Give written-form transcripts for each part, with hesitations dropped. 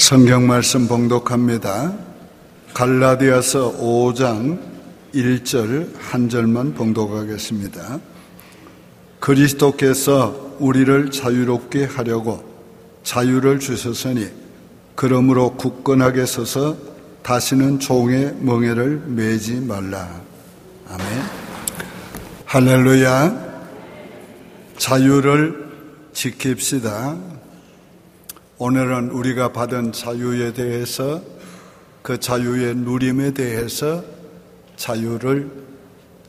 성경 말씀 봉독합니다. 갈라디아서 5장 1절 한 절만 봉독하겠습니다. 그리스도께서 우리를 자유롭게 하려고 자유를 주셨으니 그러므로 굳건하게 서서 다시는 종의 멍에를 매지 말라. 아멘. 할렐루야. 자유를 지킵시다. 오늘은 우리가 받은 자유에 대해서, 그 자유의 누림에 대해서, 자유를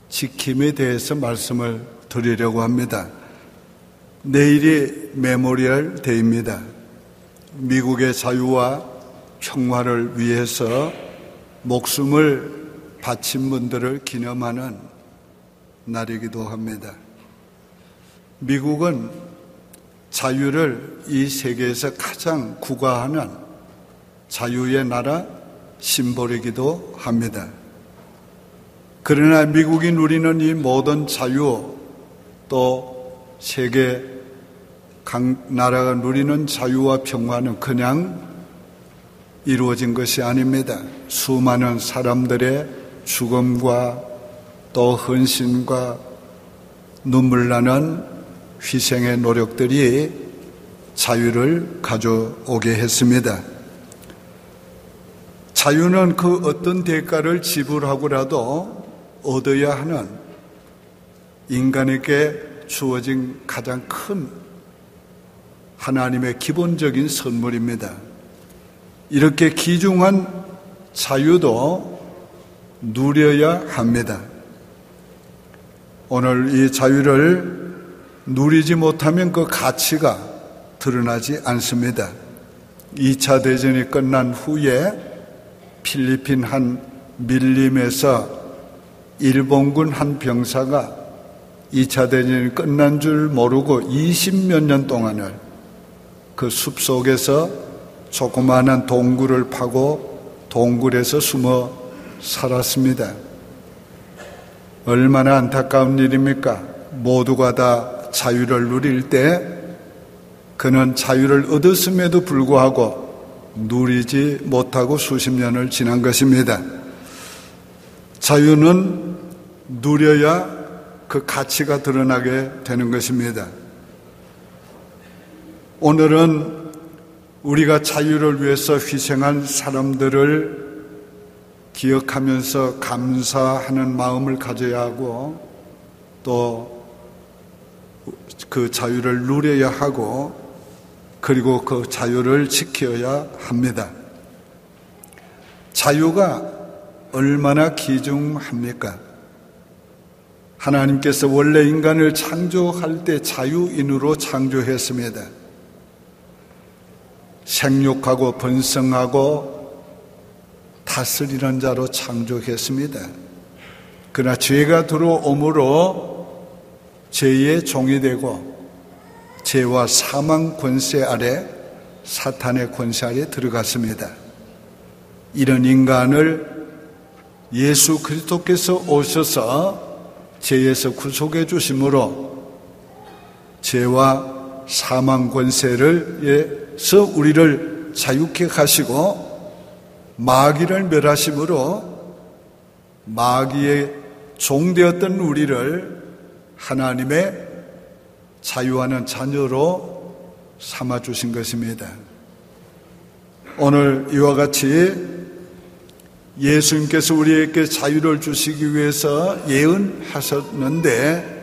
지킴에 대해서 말씀을 드리려고 합니다. 내일이 메모리얼 데이입니다. 미국의 자유와 평화를 위해서 목숨을 바친 분들을 기념하는 날이기도 합니다. 미국은 자유를 이 세계에서 가장 구가하는 자유의 나라 심볼이기도 합니다. 그러나 미국이 누리는 이 모든 자유, 또 세계 각 나라가 누리는 자유와 평화는 그냥 이루어진 것이 아닙니다. 수많은 사람들의 죽음과 또 헌신과 눈물 나는 희생의 노력들이 자유를 가져오게 했습니다. 자유는 그 어떤 대가를 지불하고라도 얻어야 하는 인간에게 주어진 가장 큰 하나님의 기본적인 선물입니다. 이렇게 귀중한 자유도 누려야 합니다. 오늘 이 자유를 누리지 못하면 그 가치가 드러나지 않습니다. 2차 대전이 끝난 후에 필리핀 한 밀림에서 일본군 한 병사가 2차 대전이 끝난 줄 모르고 20몇 년 동안을 그 숲속에서 조그마한 동굴을 파고 동굴에서 숨어 살았습니다. 얼마나 안타까운 일입니까? 모두가 다 자유를 누릴 때 그는 자유를 얻었음에도 불구하고 누리지 못하고 수십 년을 지난 것입니다. 자유는 누려야 그 가치가 드러나게 되는 것입니다. 오늘은 우리가 자유를 위해서 희생한 사람들을 기억하면서 감사하는 마음을 가져야 하고 또 그 자유를 누려야 하고 그리고 그 자유를 지켜야 합니다. 자유가 얼마나 귀중합니까? 하나님께서 원래 인간을 창조할 때 자유인으로 창조했습니다. 생육하고 번성하고 다스리는 자로 창조했습니다. 그러나 죄가 들어옴으로 죄의 종이 되고 죄와 사망 권세 아래, 사탄의 권세 아래 들어갔습니다. 이런 인간을 예수 그리스도께서 오셔서 죄에서 구속해 주심으로 죄와 사망 권세에서 우리를 자유케 하시고 마귀를 멸하심으로 마귀의 종되었던 우리를 하나님의 자유하는 자녀로 삼아주신 것입니다. 오늘 이와 같이 예수님께서 우리에게 자유를 주시기 위해서 예언하셨는데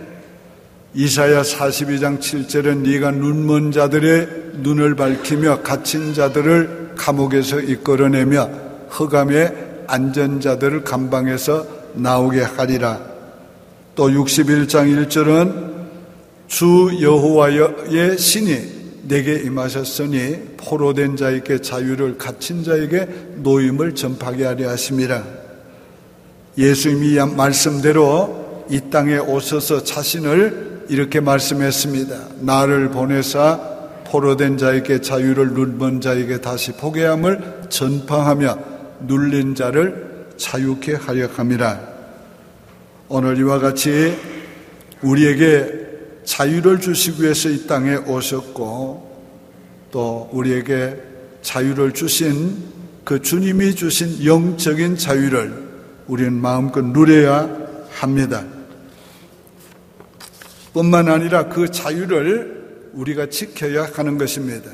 이사야 42장 7절은 네가 눈먼 자들의 눈을 밝히며 갇힌 자들을 감옥에서 이끌어내며 흑암의 안전 자들을 감방에서 나오게 하리라. 또 61장 1절은 주 여호와의 신이 내게 임하셨으니 포로된 자에게 자유를, 갇힌 자에게 노임을 전파하게 하려 하심이라. 예수님이 말씀대로 이 땅에 오셔서 자신을 이렇게 말씀했습니다. 나를 보내사 포로된 자에게 자유를, 눈먼 자에게 다시 보게 함을 전파하며 눌린 자를 자유케 하려 함이라. 오늘 이와 같이 우리에게 자유를 주시기 위해서 이 땅에 오셨고 또 우리에게 자유를 주신 그 주님이 주신 영적인 자유를 우리는 마음껏 누려야 합니다. 뿐만 아니라 그 자유를 우리가 지켜야 하는 것입니다.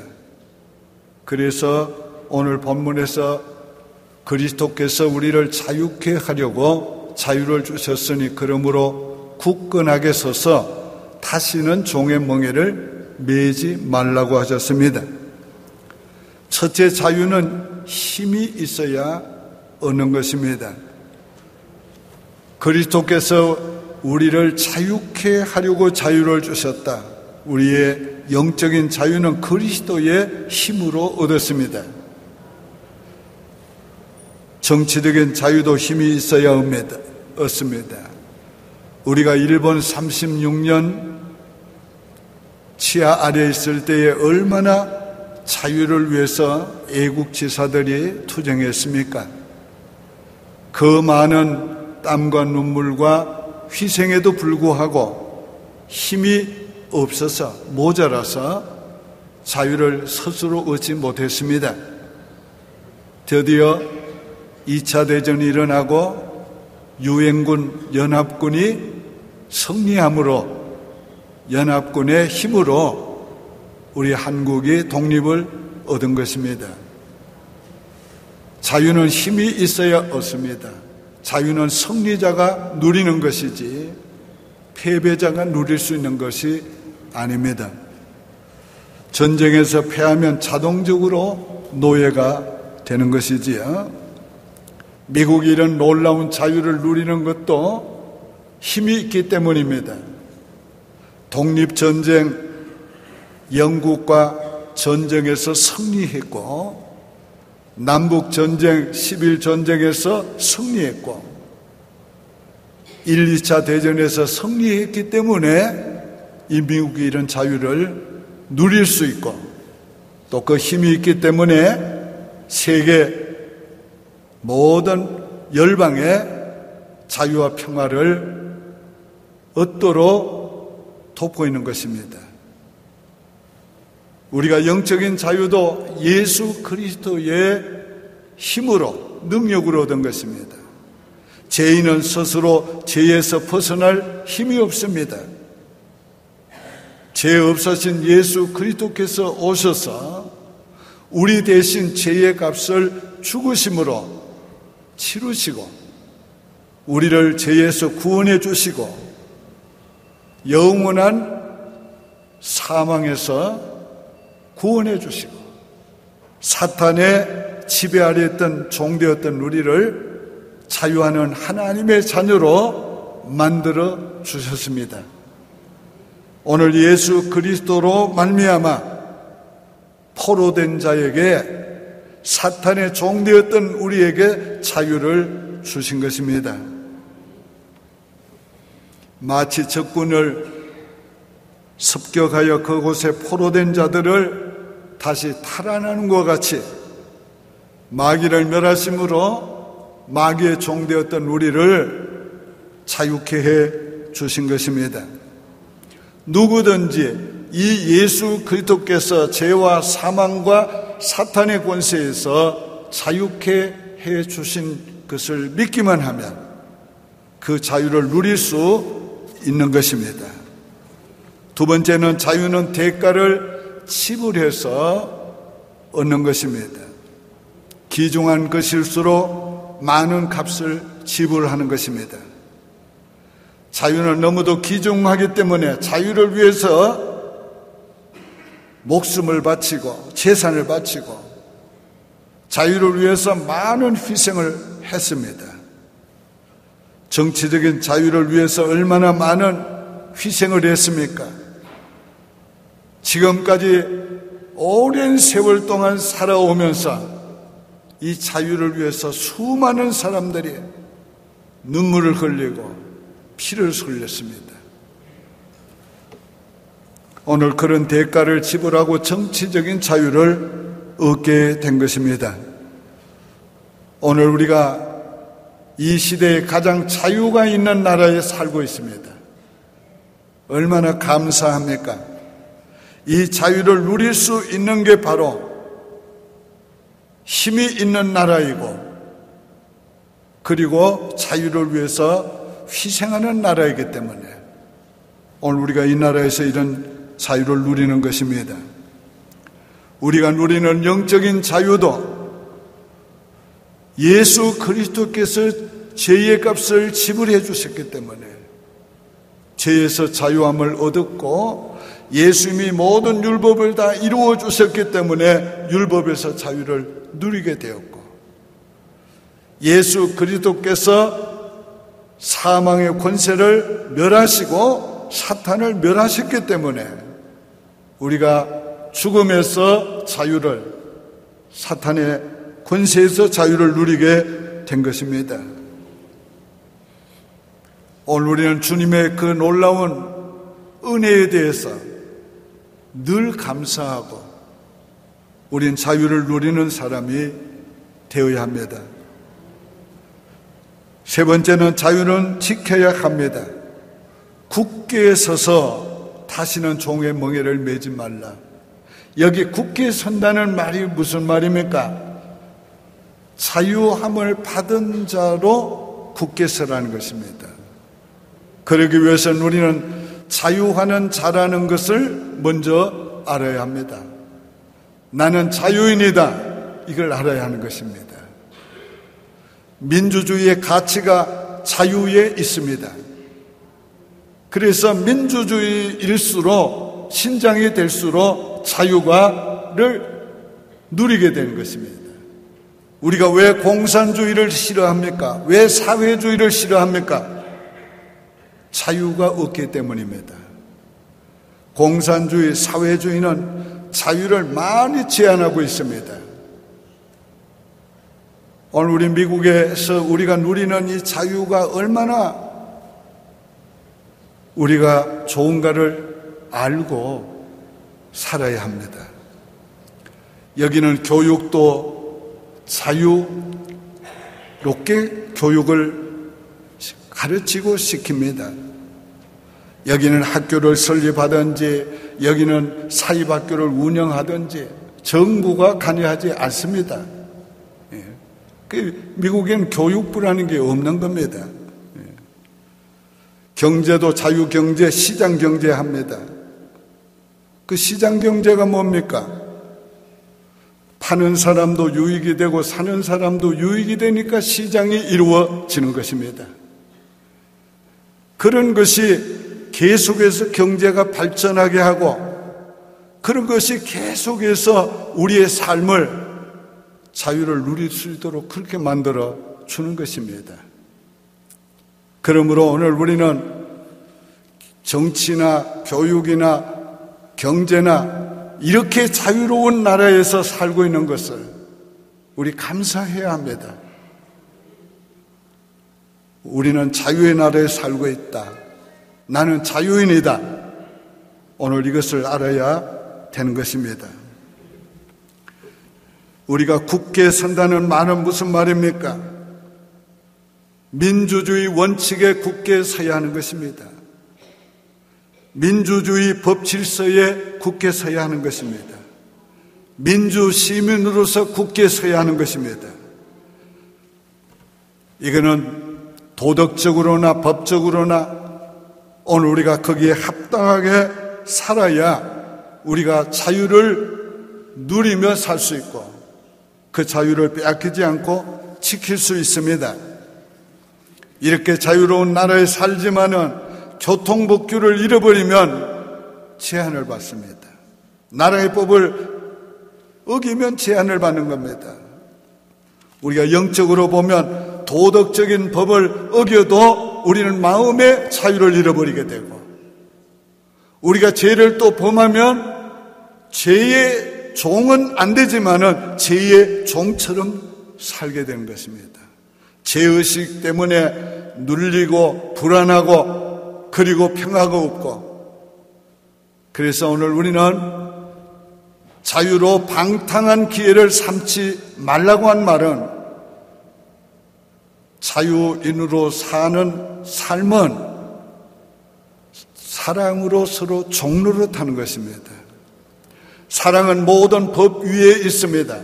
그래서 오늘 본문에서 그리스도께서 우리를 자유케 하려고 자유를 주셨으니 그러므로 굳건하게 서서 다시는 종의 멍에를 매지 말라고 하셨습니다. 첫째, 자유는 힘이 있어야 얻는 것입니다. 그리스도께서 우리를 자유케 하려고 자유를 주셨다. 우리의 영적인 자유는 그리스도의 힘으로 얻었습니다. 정치적인 자유도 힘이 있어야 얻습니다. 우리가 일본 36년 치하 아래에 있을 때에 얼마나 자유를 위해서 애국지사들이 투쟁했습니까? 그 많은 땀과 눈물과 희생에도 불구하고 힘이 없어서 모자라서 자유를 스스로 얻지 못했습니다. 드디어 2차 대전이 일어나고 유엔군 연합군이 승리함으로 연합군의 힘으로 우리 한국이 독립을 얻은 것입니다. 자유는 힘이 있어야 얻습니다. 자유는 승리자가 누리는 것이지 패배자가 누릴 수 있는 것이 아닙니다. 전쟁에서 패하면 자동적으로 노예가 되는 것이지요. 미국이 이런 놀라운 자유를 누리는 것도 힘이 있기 때문입니다. 독립전쟁, 영국과 전쟁에서 승리했고, 남북전쟁, 11전쟁에서 승리했고, 1, 2차 대전에서 승리했기 때문에 이 미국이 이런 자유를 누릴 수 있고, 또 그 힘이 있기 때문에 세계 모든 열방의 자유와 평화를 얻도록 돕고 있는 것입니다. 우리가 영적인 자유도 예수 그리스도의 힘으로, 능력으로 얻은 것입니다. 죄인은 스스로 죄에서 벗어날 힘이 없습니다. 죄 없으신 예수 그리스도께서 오셔서 우리 대신 죄의 값을 죽으심으로 치르시고 우리를 죄에서 구원해 주시고 영원한 사망에서 구원해 주시고 사탄의 지배 아래 있던 종되었던 우리를 자유하는 하나님의 자녀로 만들어 주셨습니다. 오늘 예수 그리스도로 말미암아 포로된 자에게 사탄의 종되었던 우리에게 자유를 주신 것입니다. 마치 적군을 습격하여 그곳에 포로된 자들을 다시 탈환하는 것 같이 마귀를 멸하심으로 마귀의 종되었던 우리를 자유케 해 주신 것입니다. 누구든지 이 예수 그리스도께서 죄와 사망과 사탄의 권세에서 자유케 해 주신 것을 믿기만 하면 그 자유를 누릴 수 있는 것입니다. 두 번째는 자유는 대가를 지불해서 얻는 것입니다. 귀중한 것일수록 많은 값을 지불하는 것입니다. 자유는 너무도 귀중하기 때문에 자유를 위해서 목숨을 바치고 재산을 바치고 자유를 위해서 많은 희생을 했습니다. 정치적인 자유를 위해서 얼마나 많은 희생을 했습니까? 지금까지 오랜 세월 동안 살아오면서 이 자유를 위해서 수많은 사람들이 눈물을 흘리고 피를 흘렸습니다. 오늘 그런 대가를 지불하고 정치적인 자유를 얻게 된 것입니다. 오늘 우리가 이 시대에 가장 자유가 있는 나라에 살고 있습니다. 얼마나 감사합니까? 이 자유를 누릴 수 있는 게 바로 힘이 있는 나라이고 그리고 자유를 위해서 희생하는 나라이기 때문에 오늘 우리가 이 나라에서 이런 자유를 누리는 것입니다. 우리가 누리는 영적인 자유도 예수 그리스도께서 죄의 값을 지불해 주셨기 때문에 죄에서 자유함을 얻었고 예수님이 모든 율법을 다 이루어 주셨기 때문에 율법에서 자유를 누리게 되었고 예수 그리스도께서 사망의 권세를 멸하시고 사탄을 멸하셨기 때문에 우리가 죽음에서 자유를 사탄의 권세에서 자유를 누리게 된 것입니다. 오늘 우리는 주님의 그 놀라운 은혜에 대해서 늘 감사하고 우린 자유를 누리는 사람이 되어야 합니다. 세 번째는 자유는 지켜야 합니다. 굳게 서서 다시는 종의 멍에를 매지 말라. 여기 굳게 선다는 말이 무슨 말입니까? 자유함을 받은 자로 굳게 서라는 것입니다. 그러기 위해서는 우리는 자유하는 자라는 것을 먼저 알아야 합니다. 나는 자유인이다. 이걸 알아야 하는 것입니다. 민주주의의 가치가 자유에 있습니다. 그래서 민주주의일수록 신장이 될수록 자유를 누리게 되는 것입니다. 우리가 왜 공산주의를 싫어합니까? 왜 사회주의를 싫어합니까? 자유가 없기 때문입니다. 공산주의, 사회주의는 자유를 많이 제한하고 있습니다. 오늘 우리 미국에서 우리가 누리는 이 자유가 얼마나 우리가 좋은가를 알고 살아야 합니다. 여기는 교육도 자유롭게 교육을 가르치고 시킵니다. 여기는 학교를 설립하든지 여기는 사립학교를 운영하든지 정부가 관여하지 않습니다. 미국에는 교육부라는 게 없는 겁니다. 경제도 자유경제, 시장경제 합니다. 그 시장경제가 뭡니까? 파는 사람도 유익이 되고 사는 사람도 유익이 되니까 시장이 이루어지는 것입니다. 그런 것이 계속해서 경제가 발전하게 하고 그런 것이 계속해서 우리의 삶을 자유를 누릴 수 있도록 그렇게 만들어 주는 것입니다. 그러므로 오늘 우리는 정치나 교육이나 경제나 이렇게 자유로운 나라에서 살고 있는 것을 우리 감사해야 합니다. 우리는 자유의 나라에 살고 있다. 나는 자유인이다. 오늘 이것을 알아야 되는 것입니다. 우리가 굳게 선다는 말은 무슨 말입니까? 민주주의 원칙에 굳게 서야 하는 것입니다. 민주주의 법 질서에 굳게 서야 하는 것입니다. 민주 시민으로서 굳게 서야 하는 것입니다. 이거는 도덕적으로나 법적으로나 오늘 우리가 거기에 합당하게 살아야 우리가 자유를 누리며 살 수 있고 그 자유를 빼앗기지 않고 지킬 수 있습니다. 이렇게 자유로운 나라에 살지만은 교통법규를 잃어버리면 제한을 받습니다. 나라의 법을 어기면 제한을 받는 겁니다. 우리가 영적으로 보면 도덕적인 법을 어겨도 우리는 마음의 자유를 잃어버리게 되고 우리가 죄를 또 범하면 죄의 종은 안 되지만은 죄의 종처럼 살게 되는 것입니다. 죄의식 때문에 눌리고 불안하고 그리고 평화가 없고 그래서 오늘 우리는 자유로 방탕한 기회를 삼지 말라고 한 말은 자유인으로 사는 삶은 사랑으로 서로 종로를 타는 것입니다. 사랑은 모든 법 위에 있습니다.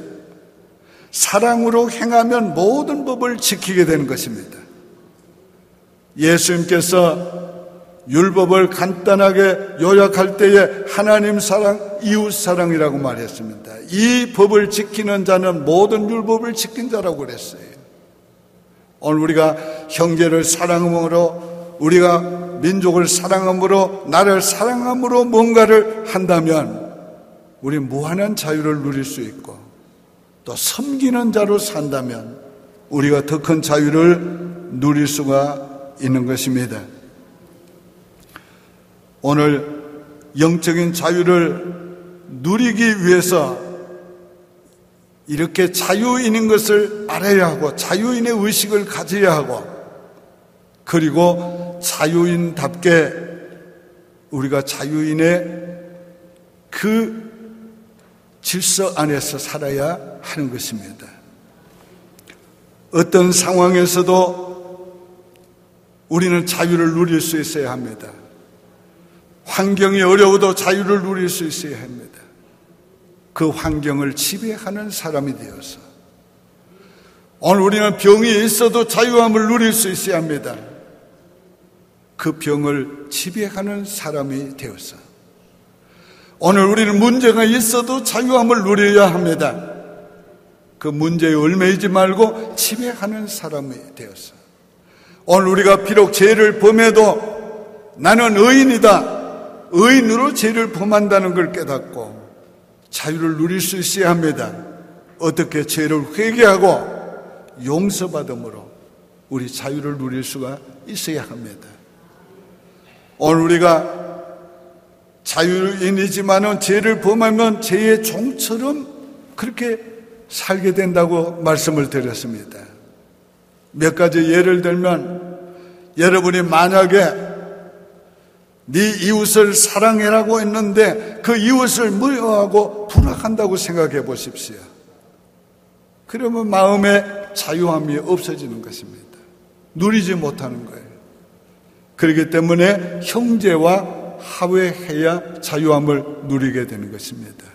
사랑으로 행하면 모든 법을 지키게 되는 것입니다. 예수님께서 율법을 간단하게 요약할 때에 하나님 사랑, 이웃 사랑이라고 말했습니다. 이 법을 지키는 자는 모든 율법을 지킨 자라고 그랬어요. 오늘 우리가 형제를 사랑함으로, 우리가 민족을 사랑함으로, 나를 사랑함으로 뭔가를 한다면 우리 무한한 자유를 누릴 수 있고, 또 섬기는 자로 산다면 우리가 더 큰 자유를 누릴 수가 있는 것입니다. 오늘 영적인 자유를 누리기 위해서 이렇게 자유인인 것을 알아야 하고, 자유인의 의식을 가져야 하고, 그리고 자유인답게 우리가 자유인의 그 질서 안에서 살아야 하는 것입니다. 어떤 상황에서도 우리는 자유를 누릴 수 있어야 합니다. 환경이 어려워도 자유를 누릴 수 있어야 합니다. 그 환경을 지배하는 사람이 되어서, 오늘 우리는 병이 있어도 자유함을 누릴 수 있어야 합니다. 그 병을 지배하는 사람이 되어서, 오늘 우리는 문제가 있어도 자유함을 누려야 합니다. 그 문제에 얽매이지 말고 지배하는 사람이 되어서, 오늘 우리가 비록 죄를 범해도 나는 의인이다, 의인으로 죄를 범한다는 걸 깨닫고 자유를 누릴 수 있어야 합니다. 어떻게? 죄를 회개하고 용서받음으로 우리 자유를 누릴 수가 있어야 합니다. 오늘 우리가 자유인이지만은 죄를 범하면 죄의 종처럼 그렇게 살게 된다고 말씀을 드렸습니다. 몇 가지 예를 들면, 여러분이 만약에 네 이웃을 사랑해라고 했는데 그 이웃을 미워하고 불화한다고 생각해 보십시오. 그러면 마음의 자유함이 없어지는 것입니다. 누리지 못하는 거예요. 그렇기 때문에 형제와 화해해야 자유함을 누리게 되는 것입니다.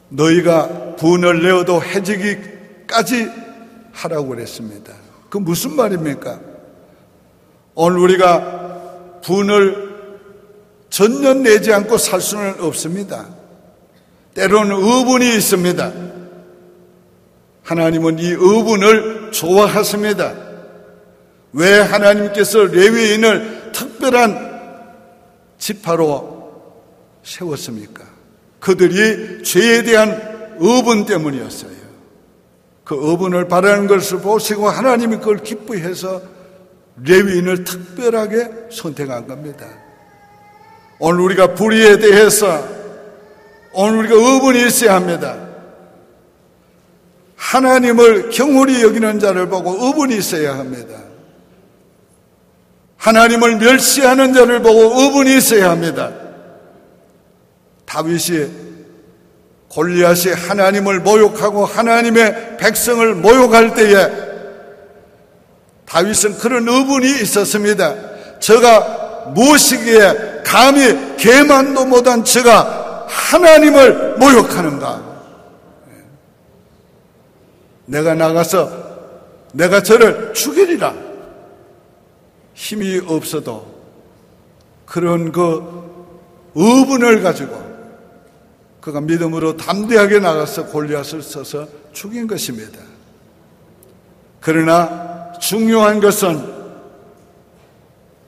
너희가 분을 내어도 해지기까지 하라고 그랬습니다. 그 무슨 말입니까? 오늘 우리가 분을 전년 내지 않고 살 수는 없습니다. 때로는 의분이 있습니다. 하나님은 이 의분을 좋아하십니다. 왜 하나님께서 레위인을 특별한 지파로 세웠습니까? 그들이 죄에 대한 의분 때문이었어요. 그 의분을 바라는 것을 보시고 하나님이 그걸 기뻐해서 레위인을 특별하게 선택한 겁니다. 오늘 우리가 불의에 대해서 오늘 우리가 의분이 있어야 합니다. 하나님을 경홀히 여기는 자를 보고 의분이 있어야 합니다. 하나님을 멸시하는 자를 보고 의분이 있어야 합니다. 다윗이 골리앗이 하나님을 모욕하고 하나님의 백성을 모욕할 때에 다윗은 그런 의분이 있었습니다. 저가 무엇이기에 감히 계만도 못한 저가 하나님을 모욕하는가? 내가 나가서 내가 저를 죽이리라. 힘이 없어도 그런 그 의분을 가지고 그가 믿음으로 담대하게 나가서 골리앗을 써서 죽인 것입니다. 그러나 중요한 것은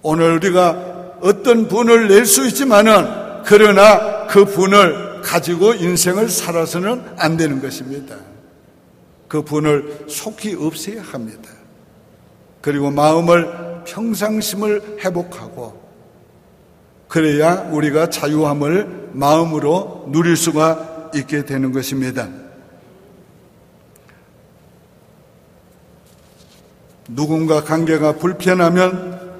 오늘 우리가 어떤 분을 낼 수 있지만은 그러나 그 분을 가지고 인생을 살아서는 안 되는 것입니다. 그 분을 속히 없애야 합니다. 그리고 마음을 평상심을 회복하고 그래야 우리가 자유함을 마음으로 누릴 수가 있게 되는 것입니다. 누군가 관계가 불편하면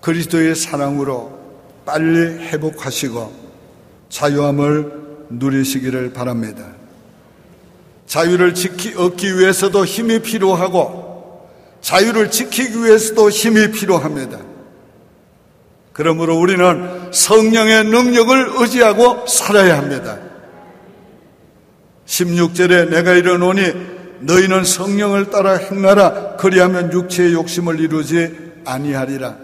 그리스도의 사랑으로 빨리 회복하시고 자유함을 누리시기를 바랍니다. 자유를 얻기 위해서도 힘이 필요하고 자유를 지키기 위해서도 힘이 필요합니다. 그러므로 우리는 성령의 능력을 의지하고 살아야 합니다. 16절에 내가 이르노니 너희는 성령을 따라 행하라. 그리하면 육체의 욕심을 이루지 아니하리라.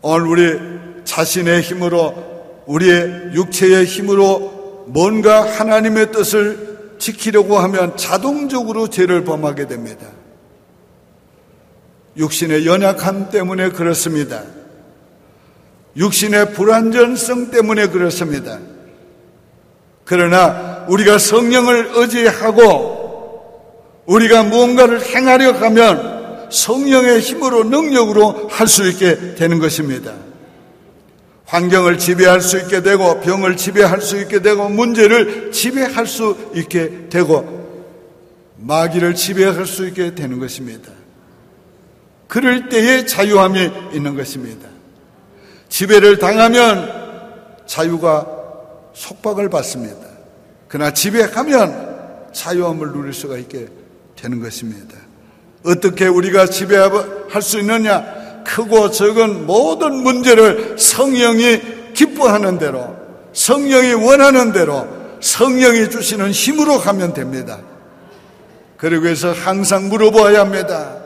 오늘 우리 자신의 힘으로, 우리의 육체의 힘으로 뭔가 하나님의 뜻을 지키려고 하면 자동적으로 죄를 범하게 됩니다. 육신의 연약함 때문에 그렇습니다. 육신의 불완전성 때문에 그렇습니다. 그러나 우리가 성령을 의지하고 우리가 무언가를 행하려 하면 성령의 힘으로, 능력으로 할 수 있게 되는 것입니다. 환경을 지배할 수 있게 되고, 병을 지배할 수 있게 되고, 문제를 지배할 수 있게 되고, 마귀를 지배할 수 있게 되는 것입니다. 그럴 때에 자유함이 있는 것입니다. 지배를 당하면 자유가 속박을 받습니다. 그러나 지배하면 자유함을 누릴 수가 있게 되는 것입니다. 어떻게 우리가 지배할 수 있느냐? 크고 적은 모든 문제를 성령이 기뻐하는 대로, 성령이 원하는 대로, 성령이 주시는 힘으로 가면 됩니다. 그리고 해서 항상 물어보아야 합니다.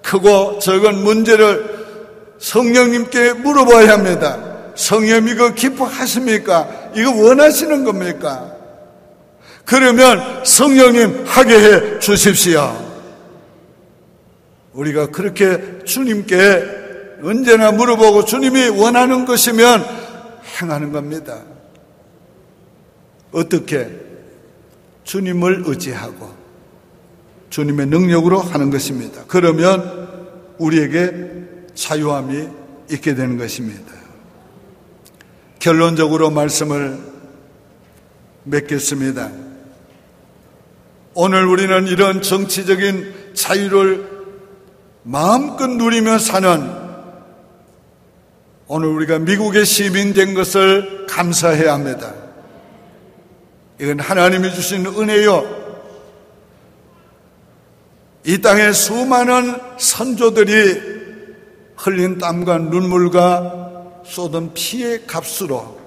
크고 적은 문제를 성령님께 물어봐야 합니다. 성령, 이거 기뻐하십니까? 이거 원하시는 겁니까? 그러면 성령님 하게 해 주십시오. 우리가 그렇게 주님께 언제나 물어보고 주님이 원하는 것이면 행하는 겁니다. 어떻게? 주님을 의지하고 주님의 능력으로 하는 것입니다. 그러면 우리에게 자유함이 있게 되는 것입니다. 결론적으로 말씀을 맺겠습니다. 오늘 우리는 이런 정치적인 자유를 마음껏 누리며 사는, 오늘 우리가 미국의 시민 된 것을 감사해야 합니다. 이건 하나님이 주신 은혜요. 이 땅에 수많은 선조들이 흘린 땀과 눈물과 쏟은 피의 값으로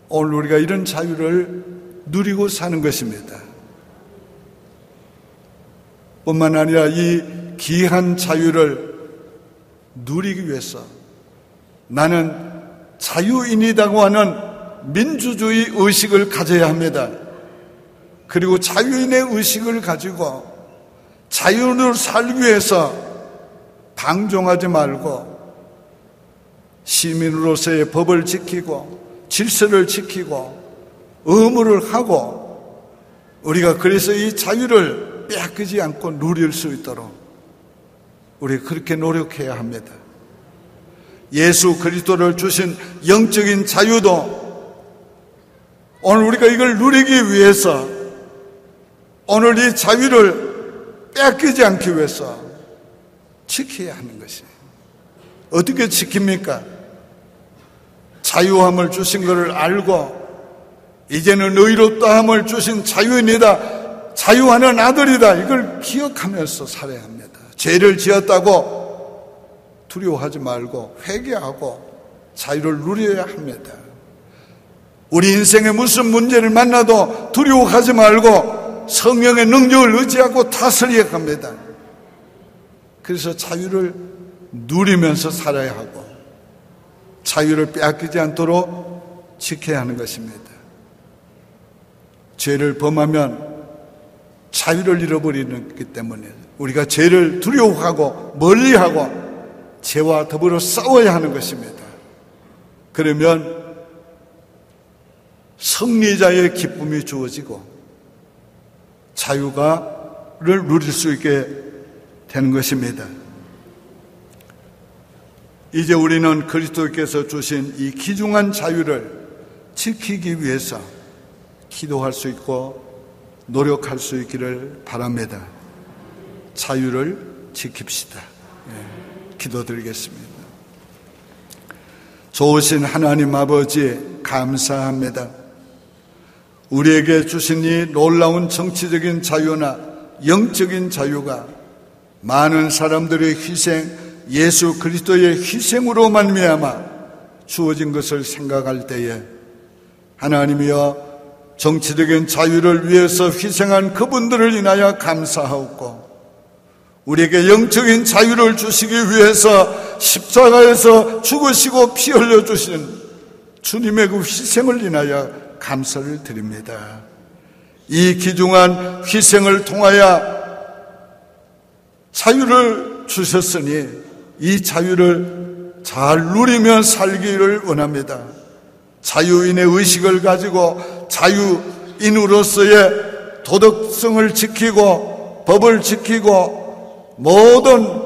오늘 우리가 이런 자유를 누리고 사는 것입니다. 뿐만 아니라 이 귀한 자유를 누리기 위해서 나는 자유인이라고 하는 민주주의 의식을 가져야 합니다. 그리고 자유인의 의식을 가지고 자유로 살기 위해서 방종하지 말고 시민으로서의 법을 지키고 질서를 지키고 의무를 하고, 우리가 그래서 이 자유를 빼앗기지 않고 누릴 수 있도록 우리가 그렇게 노력해야 합니다. 예수 그리스도를 주신 영적인 자유도 오늘 우리가 이걸 누리기 위해서, 오늘 이 자유를 빼앗기지 않기 위해서 지켜야 하는 것이에요. 어떻게 지킵니까? 자유함을 주신 것을 알고 이제는 의롭다함을 주신 자유인이다, 자유하는 아들이다, 이걸 기억하면서 살아야 합니다. 죄를 지었다고 두려워하지 말고 회개하고 자유를 누려야 합니다. 우리 인생에 무슨 문제를 만나도 두려워하지 말고 성령의 능력을 의지하고 다스려야 합니다. 그래서 자유를 누리면서 살아야 하고 자유를 빼앗기지 않도록 지켜야 하는 것입니다. 죄를 범하면 자유를 잃어버리기 때문에 우리가 죄를 두려워하고 멀리하고 죄와 더불어 싸워야 하는 것입니다. 그러면 승리자의 기쁨이 주어지고 자유를 누릴 수 있게 되는 것입니다. 이제 우리는 그리스도께서 주신 이 귀중한 자유를 지키기 위해서 기도할 수 있고 노력할 수 있기를 바랍니다. 자유를 지킵시다. 기도드리겠습니다. 좋으신 하나님 아버지, 감사합니다. 우리에게 주신 이 놀라운 정치적인 자유나 영적인 자유가 많은 사람들의 희생, 예수 그리스도의 희생으로 말미암아 주어진 것을 생각할 때에 하나님이여, 정치적인 자유를 위해서 희생한 그분들을 인하여 감사하옵고, 우리에게 영적인 자유를 주시기 위해서 십자가에서 죽으시고 피 흘려주신 주님의 그 희생을 인하여 감사를 드립니다. 이 귀중한 희생을 통하여 자유를 주셨으니 이 자유를 잘 누리며 살기를 원합니다. 자유인의 의식을 가지고 자유인으로서의 도덕성을 지키고 법을 지키고 모든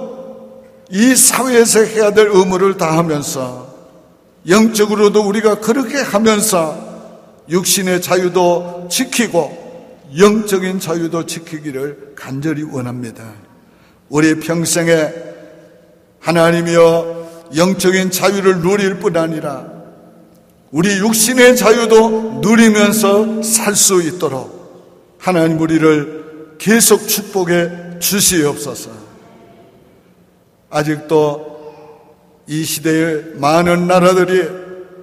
이 사회에서 해야 될 의무를 다하면서 영적으로도 우리가 그렇게 하면서 육신의 자유도 지키고 영적인 자유도 지키기를 간절히 원합니다. 우리 평생에 하나님이여 영적인 자유를 누릴 뿐 아니라 우리 육신의 자유도 누리면서 살 수 있도록 하나님 우리를 계속 축복해 주시옵소서. 아직도 이 시대의 많은 나라들이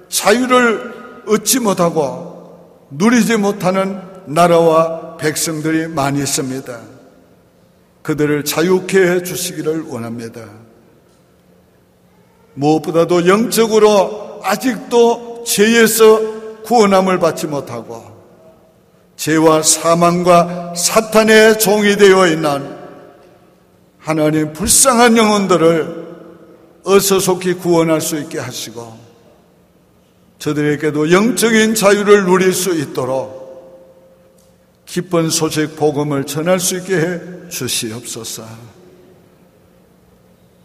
자유를 얻지 못하고 누리지 못하는 나라와 백성들이 많이 있습니다. 그들을 자유케 해 주시기를 원합니다. 무엇보다도 영적으로 아직도 죄에서 구원함을 받지 못하고 죄와 사망과 사탄의 종이 되어 있는 하나님 불쌍한 영혼들을 어서속히 구원할 수 있게 하시고 저들에게도 영적인 자유를 누릴 수 있도록 기쁜 소식 복음을 전할 수 있게 해 주시옵소서.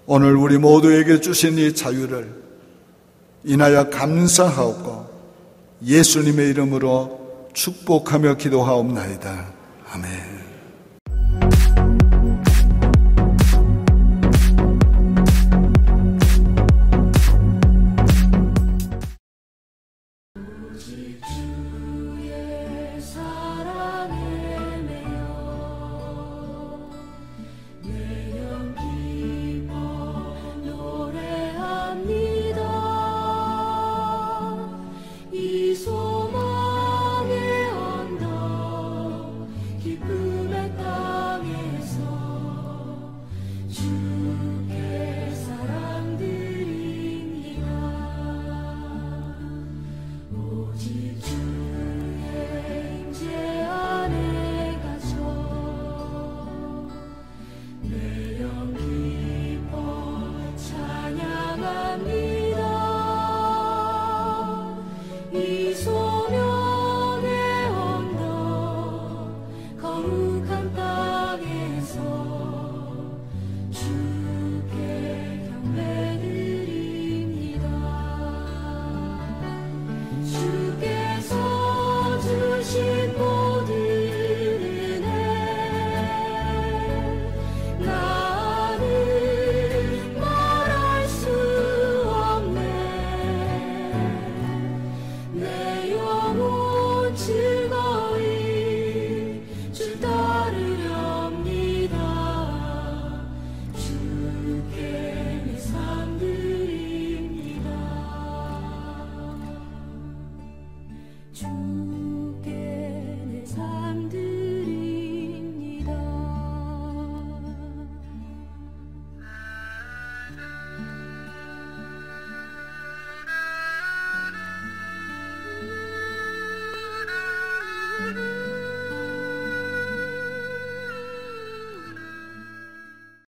오늘 우리 모두에게 주신 이 자유를 인하여 감사하옵고 예수님의 이름으로 축복하며 기도하옵나이다. 아멘.